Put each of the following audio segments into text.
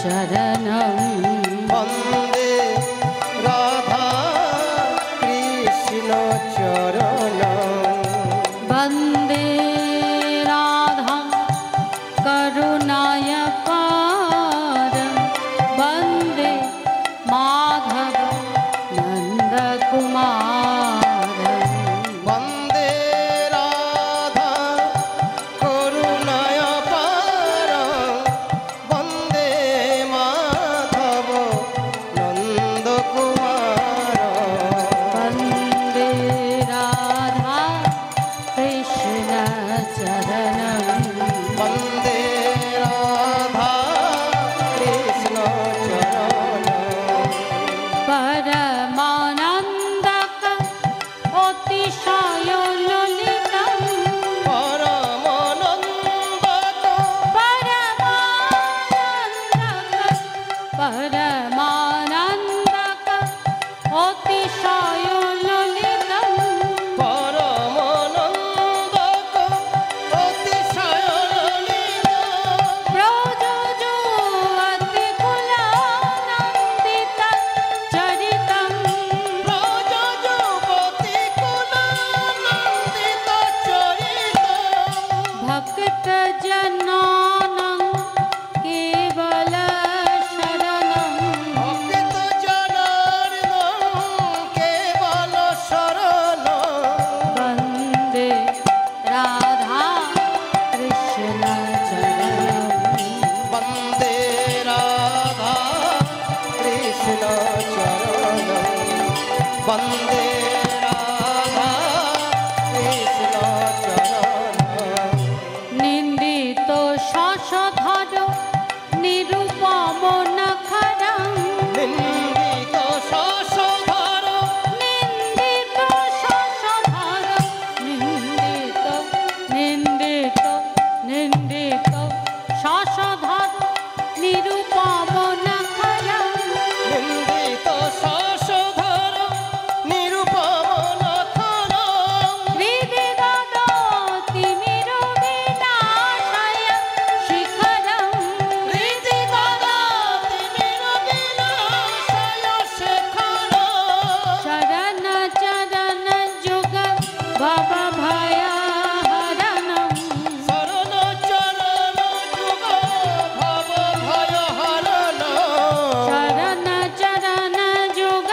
शरणं वन्दे राधा कृष्ण चरणं वन्दे राधा करुणाय पारं वन्दे माधव नन्दकुमारं वन्दे राधा करुणाय पारं वन्दे माधव नन्दकुमारं वन्दे राधा कृष्ण चरणं वन्दे राधा कृष्ण चरणं परमानन्दक अतिशय ललितं परमानन्दक परमानन्दक अतिशय ललितं परमानन्दक अतिशय ललितं प्रयोजो अतिकुलानन्दित चरितं राजजुवतिकुलानन्दित चरितं भक्तजनानां केवल शरणं भक्तजनार्दनं केवल शरणं वन्दे राधा कृष्ण चरणं वन्दे राधा कृष्ण चरणं वन्दे राधा कृष्ण चरणं निन्दित शशधर निरुपम नखरं निन्दित शशधर निन्दित शशधर निन्दित शशधर निरुपम नखरं निन्दित शशधर निरुपम नखरं हृदि ददाति निरुविनाशय शिखरं हृदि ददाति निरुविनाशय शिखरं शरण चरण जुग भवभयहरणं शरण चरण जुग भवभयहरणं शरण चरण जुग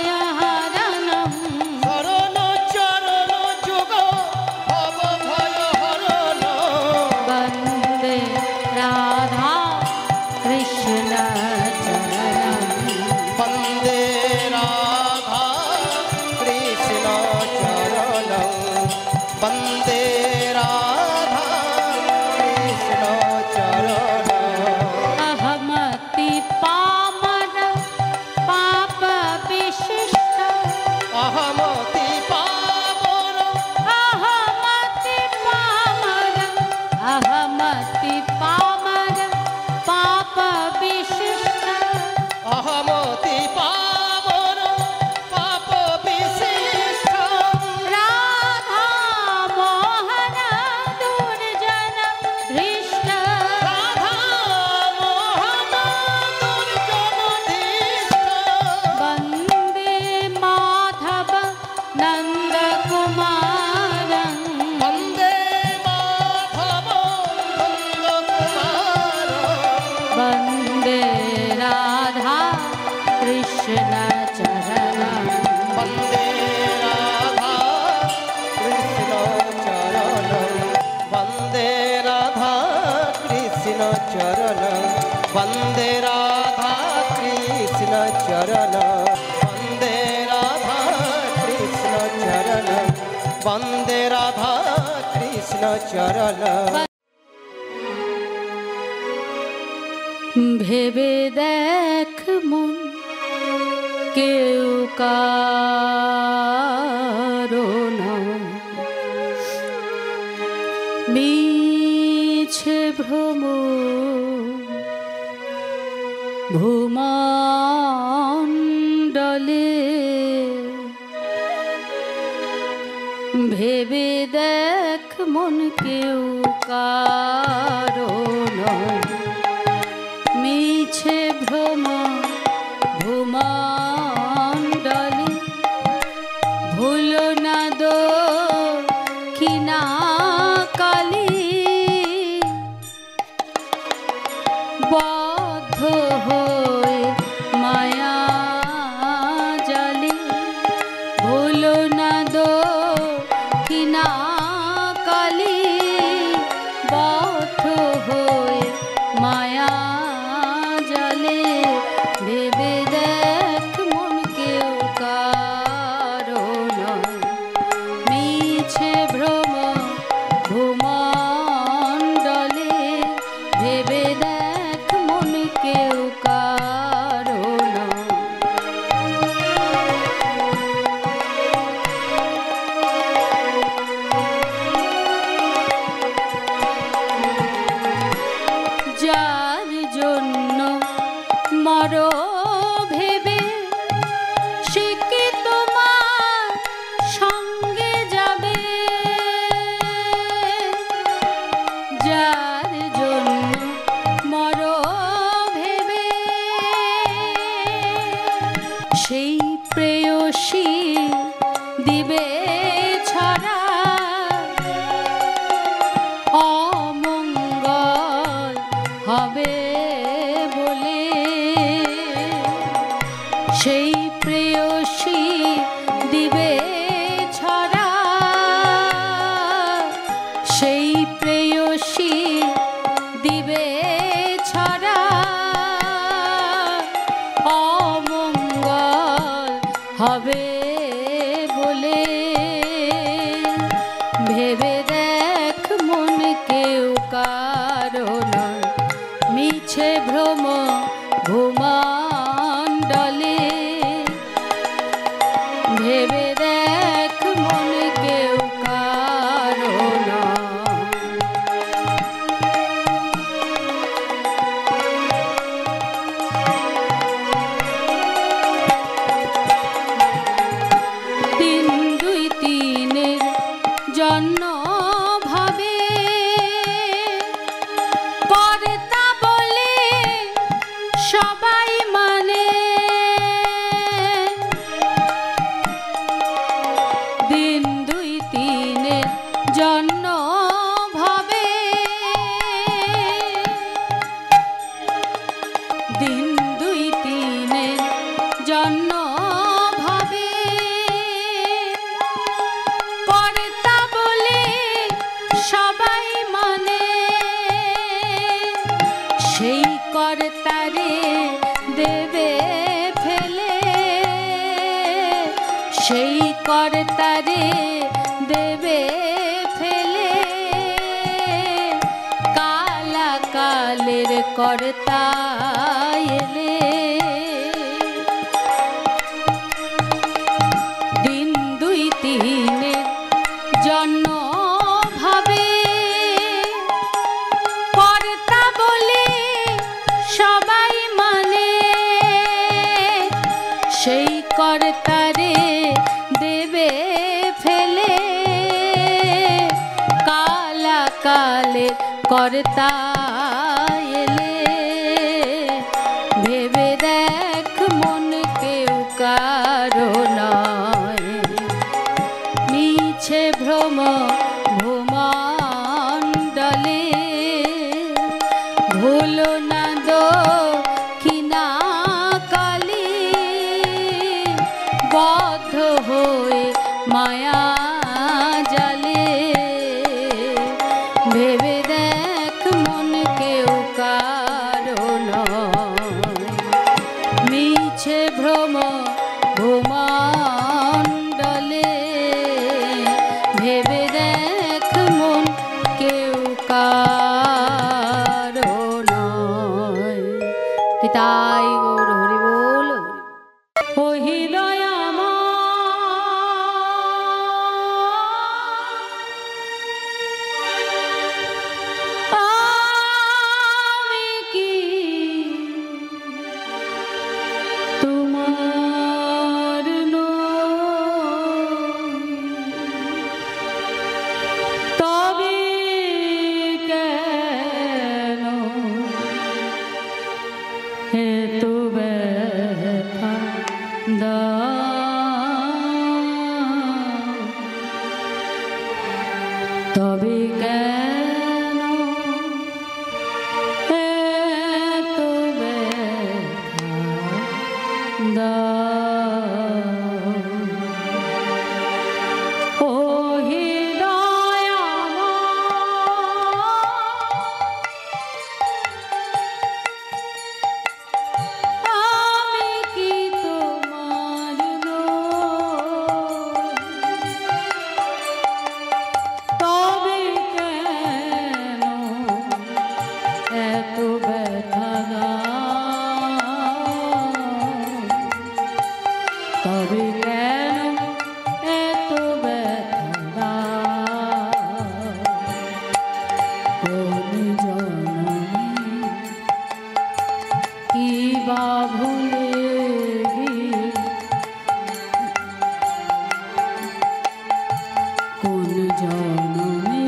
भवभयहरणं शरण चरण जुग भवभयहरणं वन्दे राधा कृष्ण चरणं वन्दे राधा कृष्ण चरणं वन्दे राधा कृष्ण चरणं अहमति पामर पाप विशिष्ट अहमति पावन अहमति पामर पाप विशिष्ट अहमति पावन पाप विशिष्ट राधा मोहन दुर्जन धृष्ट राधा मोहन दुर्जन धीष्ट वन्दे माधव नन्दकुमारं वन्दे माधव नन्दकुमारं वन्दे राधा कृष्ण चरणं वन्दे राधा कृष्ण चरणं वन्दे राधा कृष्ण चरणं वन्दे राधा कृष्ण चरणं वन्दे राधा कृष्ण चरणं वन्दे राधा कृष्ण चरणं ভেবে দেখ মন কেউ কারো না মিছে ভ্রম ভূমণ্ডলে ভেবে দেখ মন কেউ কারো নয় মিছে ভ্রম ভূমণ্ডলে ভুলো না দক্ষিণা কালী বদ্ধ হয়ে মায়া জালে ভুলো না দক্ষিণা কালী বদ্ধ হয়ে মায়া জালে ভেবে দেখ মন কেউ কারো নয় মিছে ভ্রম ভূমণ্ডলে ভেবে দেখ মন কেউ কারো নয় যার জন্য মরো ভেবে সে কি তোমার সঙ্গে যাবে যার জন্য মরো ভেবে সেই প্রেয়সী দিবে ছড়া অমঙ্গল হবে বলে সেই প্রেয়সী দিবে ছড়া সেই প্রেয়সী দিবে ছড়া অমঙ্গল হবে বলে ভেবে দেখ মন কেউ কারো নয় মিছে ভ্রম ভূমণ্ডলে ভেবে দেখ মন কেউ কারো নয় দিন দুই তিনের জন্য ভাবে কর্তা বলে সবাই মানে দিন দুই তিনের জন্য ভাবে দিন দুই তিনের জন্য ভাবে কর্তা বলে সবাই মানে সেই কর্তারে দেবে ফেলে সেই কর্তারে দেবে ফেলে কালা কালের কর্তা এলে দিন দুই তিনের জন্য ভাবে কর্তা বলে সবাই মানে সেই কর্তারে দেবে ফেলে কালা কালের কর্তা এলে ভেবে দেখ মন কেউ কারো নয় মিছে ভ্রম ভূমণ্ডলে ভুলো না দক্ষিণা কালী বদ্ধ হয়ে মায়া জালে ভেবে দেখ মন তবে কেন এত ব্যথা দাও ও হৃদয় আমি কি তোমার তবে কেন এত ব্যথা তবে কেন এত ব্যথা কোন জনমে কি বা ভুলে কোন জনমে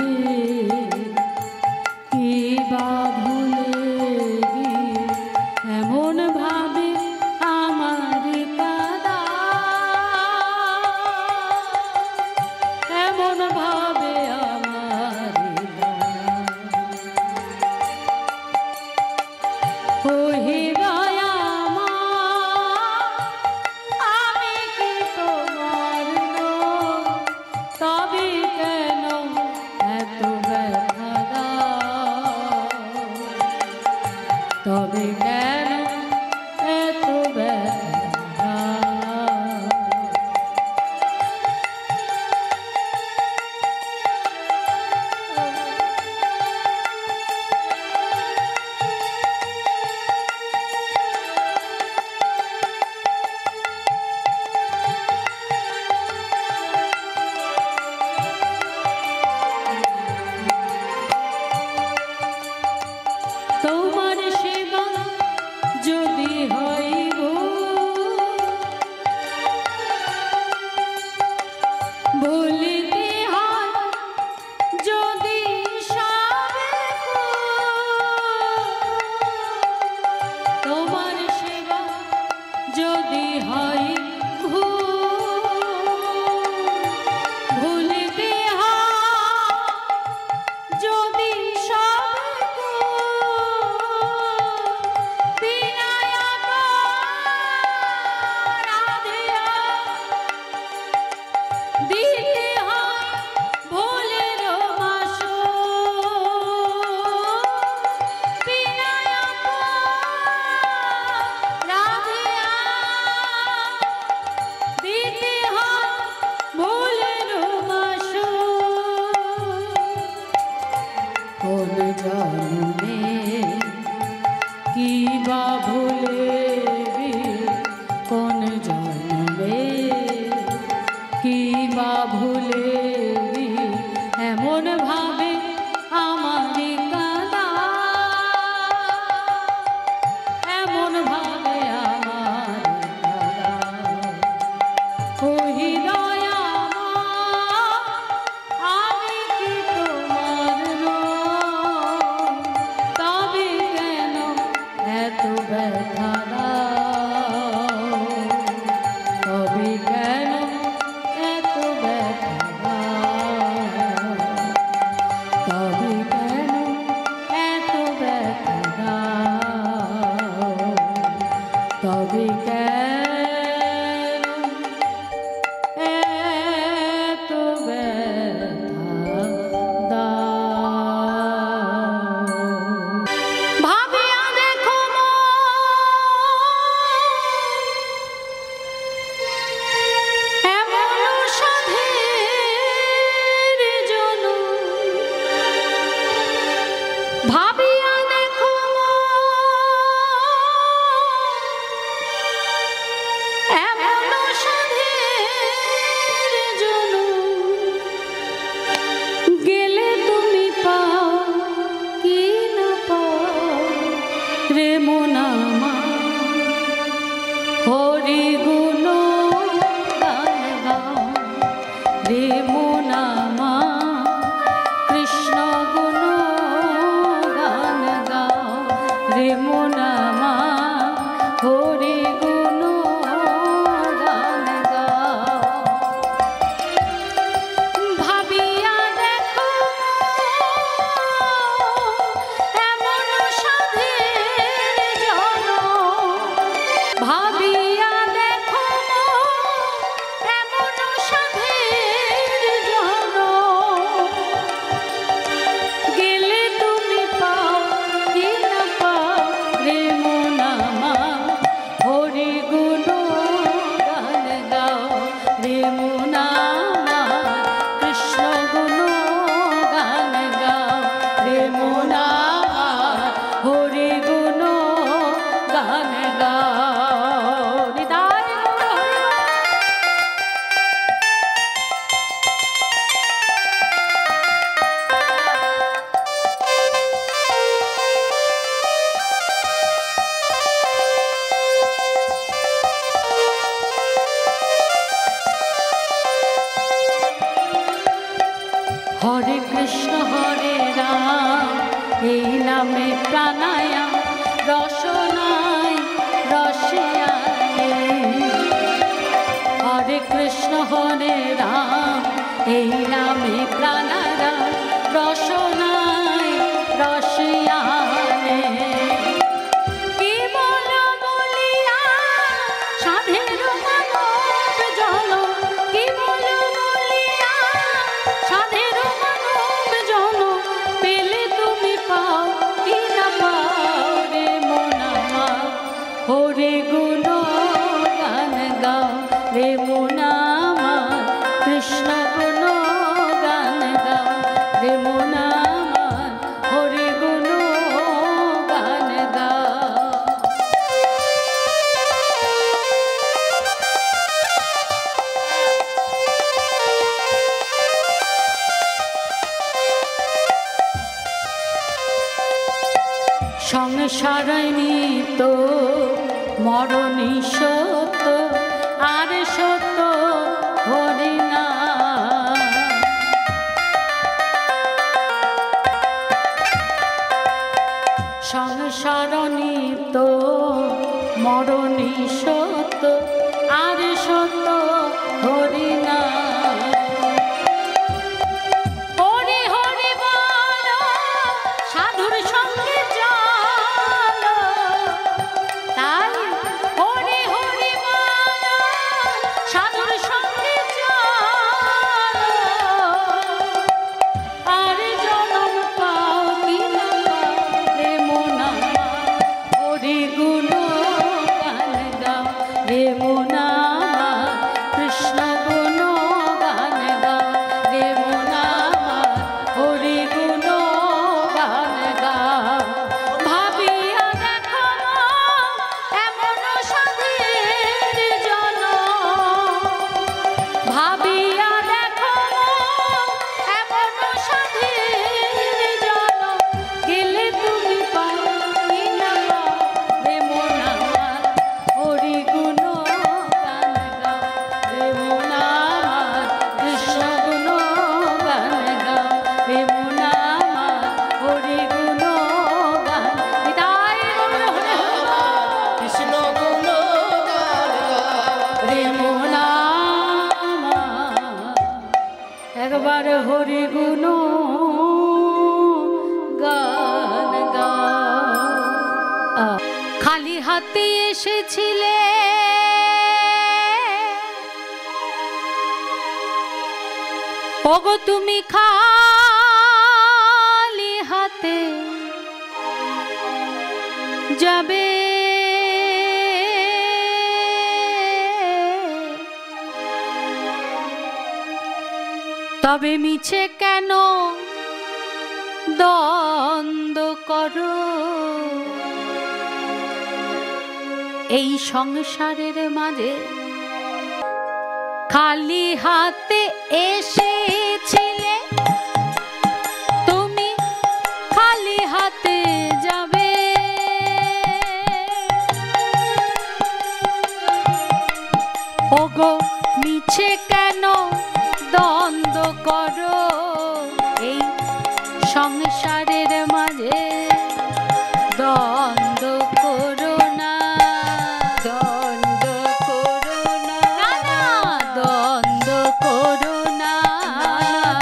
কি বা ভুলে এমন ভাবে আমার কাদা এমন ভাবে আমার ও হৃদয় আমি কি তোমার তবে কেন এত ব্যথা তবে কেন এত ব্যথা তোমার সেবা যদি হইব বলিতে হয় যদি তোমার সেবা যদি হয় ভুলিতে হয় যদি কোন জনমে কি বা ভুলে কোন জনমে কি বা ভুলে এমন ভাবে আমার কাদা এমন ভাবে আমার কাদা ও হৃদয় আমি কি তোমার তবে কেন এত হরে কৃষ্ণ হরে রাম এই নামে প্রাণায়াম রসনায় রসিয়ানে। হরে কৃষ্ণ হরে রাম এই নামে প্রাণায়াম রসনায় রসিয়ানে। সংসার নিত মরণী সত্য আর সত্য হরি না। সংসার নিত মরণী সত্য আর সত্য হরি না। একবার হরি গুণ গান গাও। খালি হাতে এসেছিলে ওগো তুমি খালি হাতে যাবে তবে মিছে কেন দ্বন্দ্ব করো এই সংসারের মাঝে খালি হাতে এসেছিলে তুমি খালি হাতে যাবে ওগো মিছে কেন দ্বন্দ্ব করো এই সংসারের মাঝে দ্বন্দ্ব করো না দ্বন্দ্ব করো না দ্বন্দ্ব করো না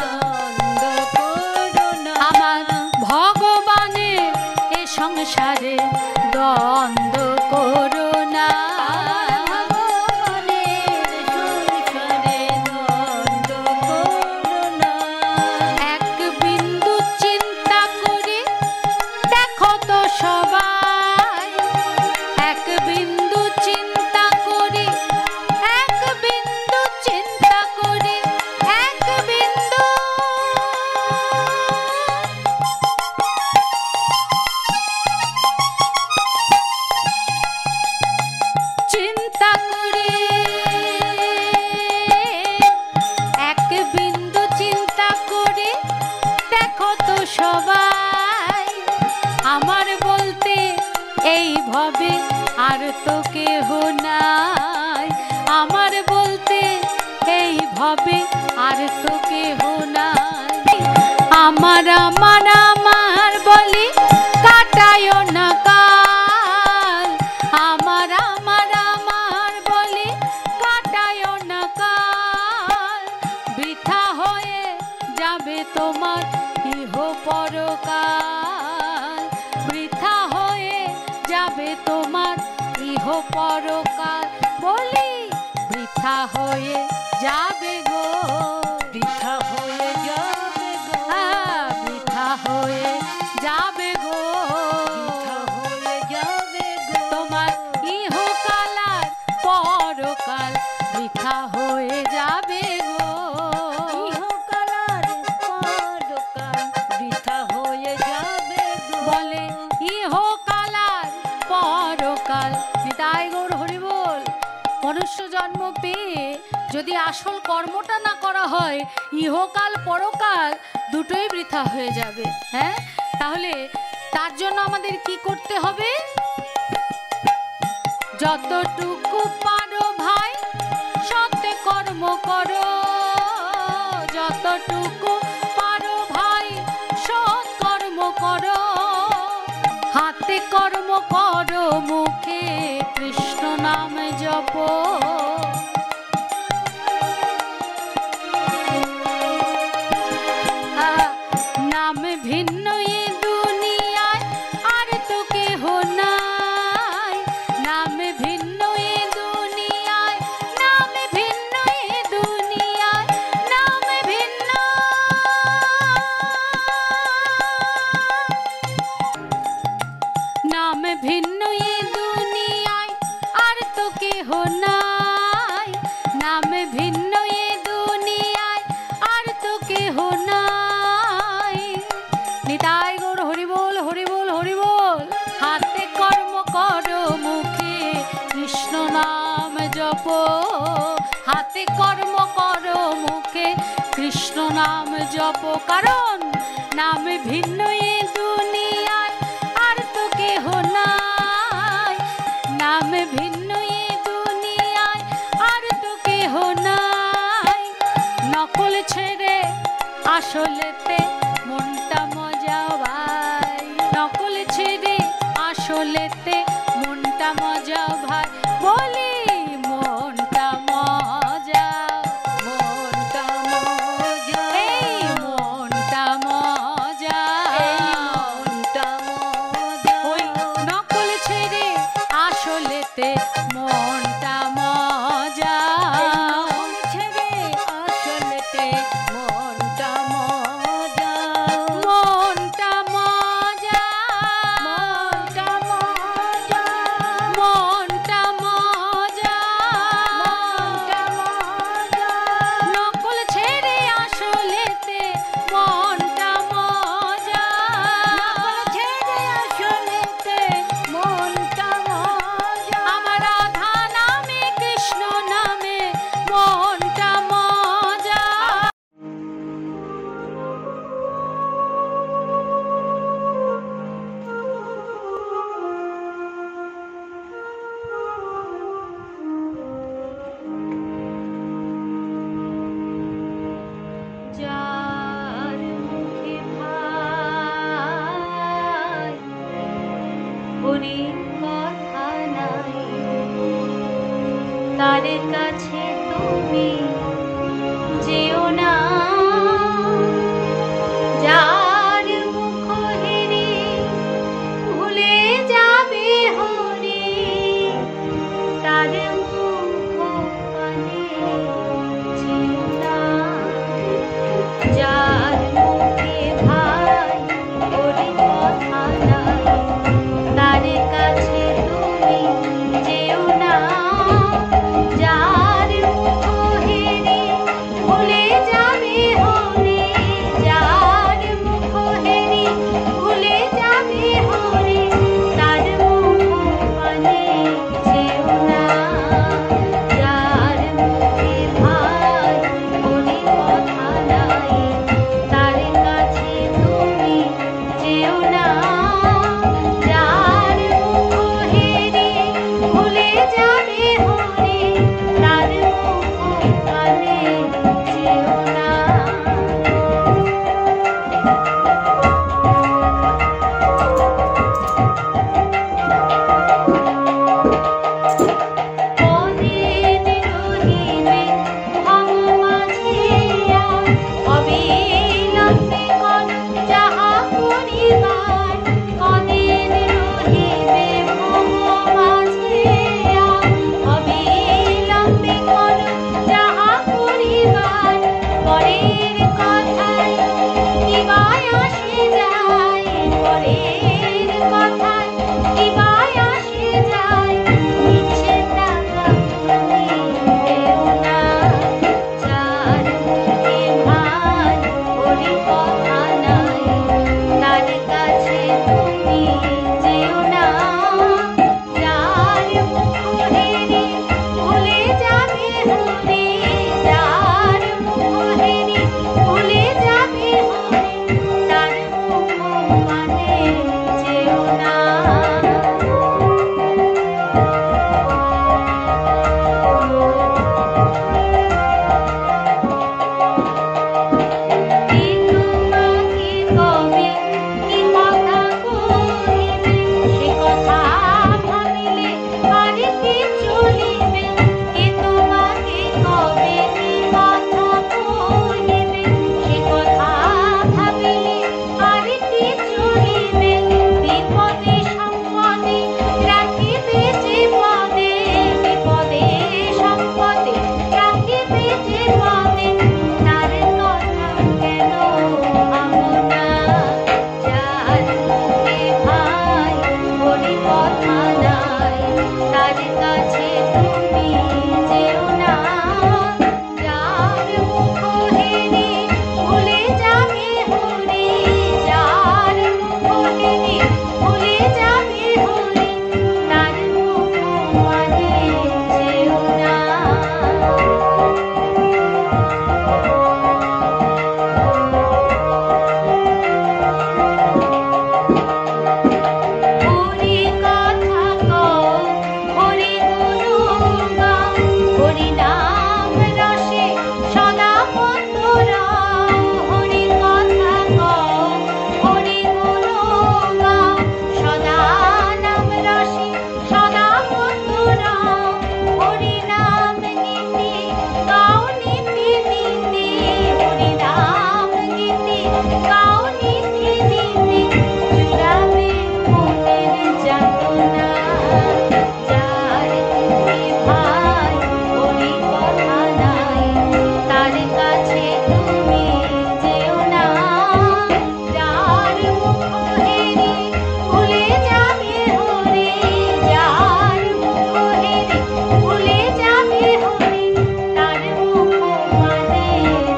দ্বন্দ্ব করো না আমার ভগবানের এ সংসারে দ্বন্দ্ব করো না সবাই আমার বলতে এই ভবে আর তো কেহ নাই আমার বলতে এই ভবে আর তো কেহ নাই আমার আমার আমার বলি কাটায় না কাল, আমার আমার আমার বলি কাটায় না কাল, বৃথা হয়ে যাবে তোমার ইহ পরকাল, বৃথা হয়ে যাবে তোমার ইহ পরকাল, বলি বৃথা হয়ে যাবে গো, বৃথা হয়ে যাবে গো, বৃথা হয়ে যাবে গো, বৃথা হয়ে যাবে গো, তোমার ইহকাল আর পরকাল বৃথা হয়ে যাবে গো, ইহকাল আর পরকাল বৃথা হয়ে যাবে গো। বলে ইহকাল আর পরকাল। নিতাই গৌর হরি বল। মনুষ্য জন্ম পেয়ে যদি আসল কর্মটা না করা হয়, ইহকাল পরকাল দুটোই বৃথা হয়ে যাবে। হ্যাঁ, তাহলে তার জন্য আমাদের কি করতে হবে? যতটুকু পারো ভাই সৎ কর্ম করো, যতটুকু পারো ভাই সৎ কর্ম করো, হাতে কর্ম করো মুখে কৃষ্ণ নাম জপ, নাম ভিন্ন এ দুনিয়ায় আর তো কেহ নাই, নাম ভিন্ন এ দুনিয়ায়, নাম ভিন্ন এ দুনিয়ায়, নাম ভিন্ন, নাম ভিন্ন এ দুনিয়ায় আর তো কেহ নাই, নাম ভিন্ন এ দুনিয়ায় আর তো কেহ নাই। নিতাই গৌর হরি বল, হরি বল, হরি বল। হাতে কর্ম করো মুখে কৃষ্ণ নাম জপ, হাতে কর্ম করো মুখে কৃষ্ণ নাম জপ, কারণ নাম ভিন্ন এ দুনিয়ায় আর তো কেহ নাই, নাম ভিন্ন এ দুনিয়ায় আর তো কেহ নাই। নকল ছেড়ে আসলেতে মনটা মজা ভাই, নকল ছেড়ে আসলেতে মনটা মজা ভাই, বলি মনটা মজা, মনটা মজা, এই মনটা মজা, এই মনটা মজা, ওই নকল ছেড়ে আসলেতে মনটা মজা, নকল ছেড়ে আসলেতে মনটা মজা, মনটা মজা, মনটা মজা, মনটা মজা, মনটা মজা, নকল ছেড়ে আসলেতে মনটা মজা, নকল ছেড়ে আসলেতে মনটা মজা, আমার রাধা নামে কৃষ্ণ নামে মনটা মজা। যার মুখে ভাই হরি কথা নাই, তার কাছে তুমি যেও না, যার মুখ হেরি ভুলে যাবে হরি, তার মুখ পানে যেও না, যার মুখে ভাই হরি কথা নাই, তার কাছে তুমি যেও না, যার মুখ আসে যায় পরের কথায় কিবাই আসে যায় নিচে টাকা তুমি দেও না যার মুখে ভাই বলি কথা নাই তার কাছে তুমি যেও না যার মুখ হেরি ভুলে যাবে হরে যার মুখ হেরি ভুলে যাবে হরে তার মুখ মানে যেও না কি তোমাকে কবে কি কথা কহিবে সে কথা ভাবিলে আর কি চলিবে কি তোমাকে কবে কি কথা কহিবে সে কথা ভাবিলে আর কি চলিবে বিপদে সম্পদে রাখিবে যে পদে বিপদে সম্পদে রাখিবে যে পদে তার কথা কেন ভাবো না যার মুখে ভাই বলি কথা নাই তার কাছে তুমি যেও না যার মুখ হেরি ভুলে যাবে হরে যার মুখ হেরি ভুলে যাবে হরে তার মুখ মানে যেও না হরি কথা কও হরি গুণ গাও হরি নাম রসে সদা মত্ত রও হরি কথা কও হরি গুণ গাও সদা নাম রসে সদা মত্ত রও হরি নাম গীতি গাও নীতি নীতি হরি নাম গীতি গাও নীতি নীতি জুড়াবে মনের যাতনা যার মুখে ভাই বলি কথা নাই তার কাছে তুমি যেও না যার মুখ হেরি ভুলে যাবে হরে যার মুখ হেরি ভুলে যাবে হরে তার মুখ মানে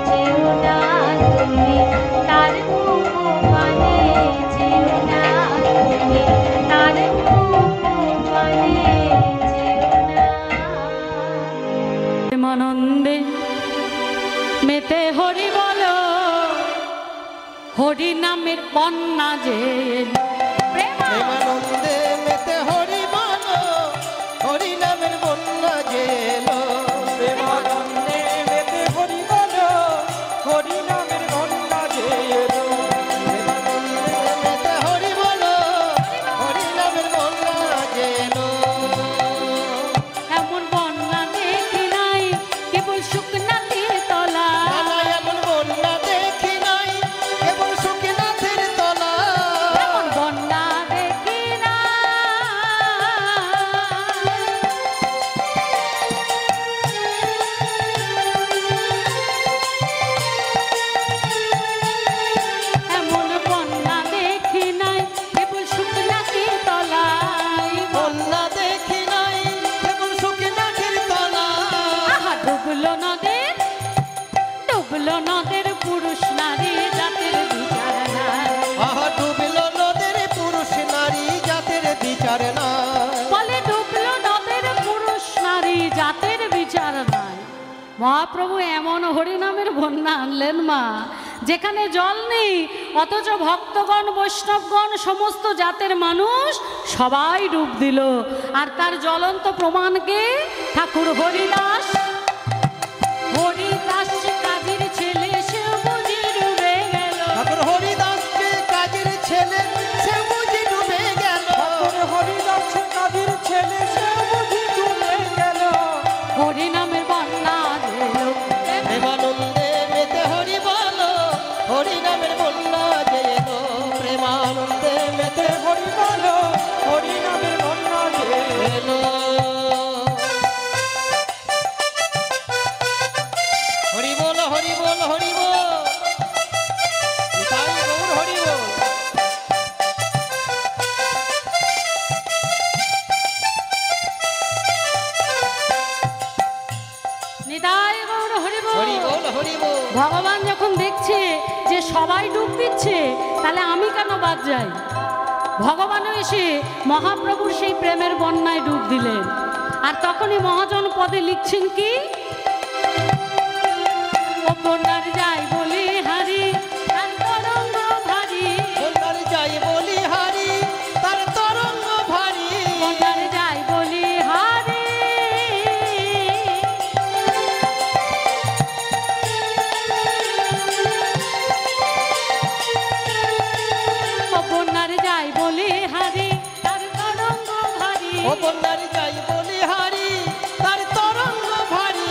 যেও না তুমি তার মুখ মানে যেও না তুমি তার মুখ মানে যেও না প্রেমানন্দে মেতে হরি বলো হরি নামের বন্যা যে এলো। প্রেমানন্দে মেতে হরি বলো হরি নামের বন্যা যে এলো প্রেমানন্দে মেতে হরি বলো হরি নামের বন্যা যে এলো প্রেমানন্দে মেতে হরি বলো হরি নামের বন্যা যে এলো এমন বন্যা দেখি নাই কেবল শুকনা তলা এমন বন্যা দেখি নাই কেবল সুখীনাথের তলা এমন বন্যা দেখি না এমন বন্যা দেখি নাই কেবল শুকনা তলায় বন্যা দেখি নাই কেবল সুখীনাথের তলা আহা ডুবলো নদের পুরুষ নারী জাতের বিচার নাই আহা ডুবিল নদের পুরুষ নারী জাতের বিচার নাই বলে ডুবলো নদের পুরুষ নারী জাতের বিচার নাই মহাপ্রভু এমন হরিনামের বন্যা আনলেন মা যেখানে জল নেই অথচ ভক্তগণ বৈষ্ণবগণ সমস্ত জাতের মানুষ সবাই ডুব দিল আর তার জ্বলন্ত প্রমাণকে ঠাকুর হরিদাস কাজীর ছেলে সে বুঝি ডুবে গেল ঠাকুর হরিদাসকে কাজের ছেলে সে বুঝি ডুবে গেল হরিদাস কাজীর ছেলে সে বুঝি ডুবে গেল হরিনামের বন্যা এলো। প্রেমানন্দে মেতে হরি বলো হরি নামের বন্যা যে এলো প্রেমানন্দে মেতে হরি বলো হরি নামের বন্যা যে এলো তাহলে আমি কেন বাদ যাই? ভগবানও এসে মহাপ্রভুর সেই প্রেমের বন্যায় ডুব দিলেন। আর তখনই মহাজন পদে লিখছেন কি, অপনার যাই বলি হারি তার তরঙ্গ ভারী, অপনার যাই বলি হারি তার তরঙ্গ ভারী, অপনার যাই বলি হারি অপনার যাই বলি হারি তার তরঙ্গ ভারী, অপনার যাই বলি হারি তার তরঙ্গ ভারী।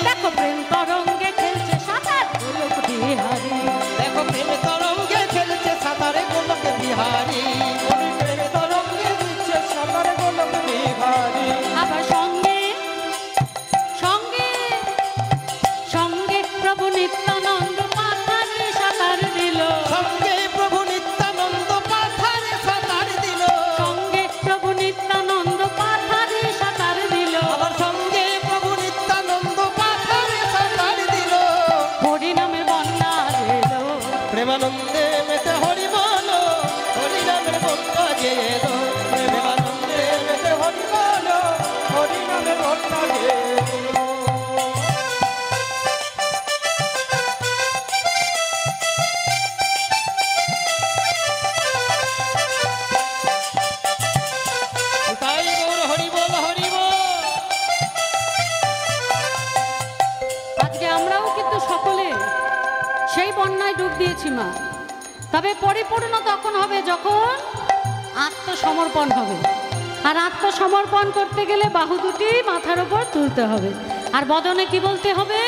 দেখো প্রেম তরঙ্গে খেলছে সাঁতার গোলক বিহারী, দেখো প্রেম তরঙ্গে খেলছে সাঁতারে গোলক বিহারী, উনি প্রেম তরঙ্গে দিচ্ছে সাঁতারে গোলক বিহারী। আবার সঙ্গে সঙ্গে সঙ্গে প্রভু নিত্যানন্দ পাথারে সাঁতার দিল, সঙ্গে প্রভু নিত্যানন্দ পাথারে সাঁতার দিল, সঙ্গে প্রভু নিত্যানন্দ পাথারে সাঁতার দিল, আবার সঙ্গে প্রভু নিত্যানন্দ পাথারে সাঁতার দিল। হরি নামের বন্যা এলো, প্রেমানন্দে মেতে হরি বলো, হরি নামের বন্যা যে এলো, প্রেমানন্দে মেতে হরি বলো। হরি নামে বন্যা গে। তাই গৌর হরি বল হরি বল। আজকে আমরাও কিন্তু সকলে সেই বন্যায় ডুব দিয়েছি মা। তবে পরিপূর্ণ তখন হবে যখন আত্মসমর্পণ হবে। আর আত্মসমর্পণ করতে গেলে বাহু দুটি মাথার উপর তুলতে হবে। আর বদনে কি বলতে হবে?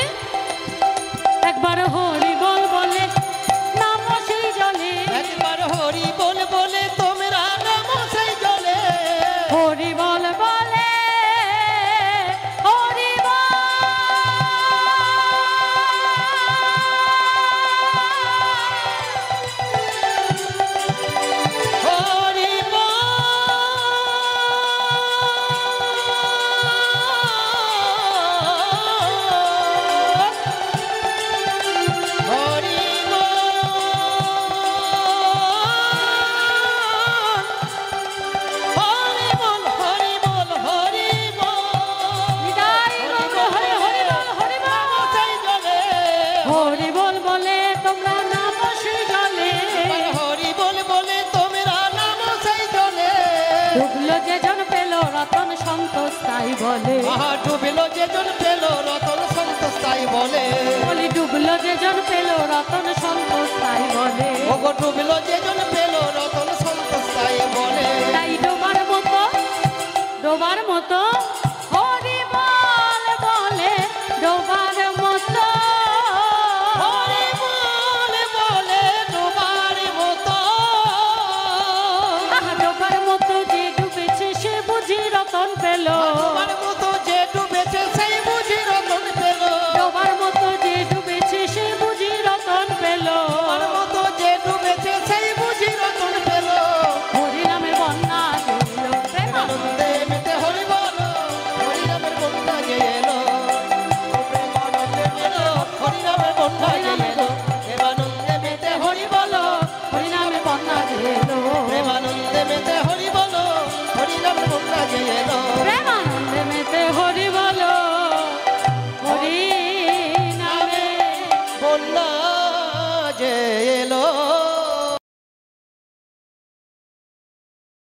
একবার হরি বল বলে নাম সেই জলে, একবার হরি বল বলে তোমরা নামো সেই জলে, হরি বল বলে হরি হরি বল, হরি বল, হরি বল, হরি বল, হরি বল। নিতাই গৌর হরি হরি বল হরি বল, সেই জলে, হরি বল বলে তোমরা নাম সেই জলে, হরি বল বলে তোমরা নামো সেই জলে। ডুবলো যে জন পেল রতন সন্তোষ তাই বলে, আহা ডুবিল যেজন পেল রতন সন্তোষ তাই বলে, বলি ডুবলো যে জন পেল রতন সন্তোষ তাই বলে, ওগো ডুবিল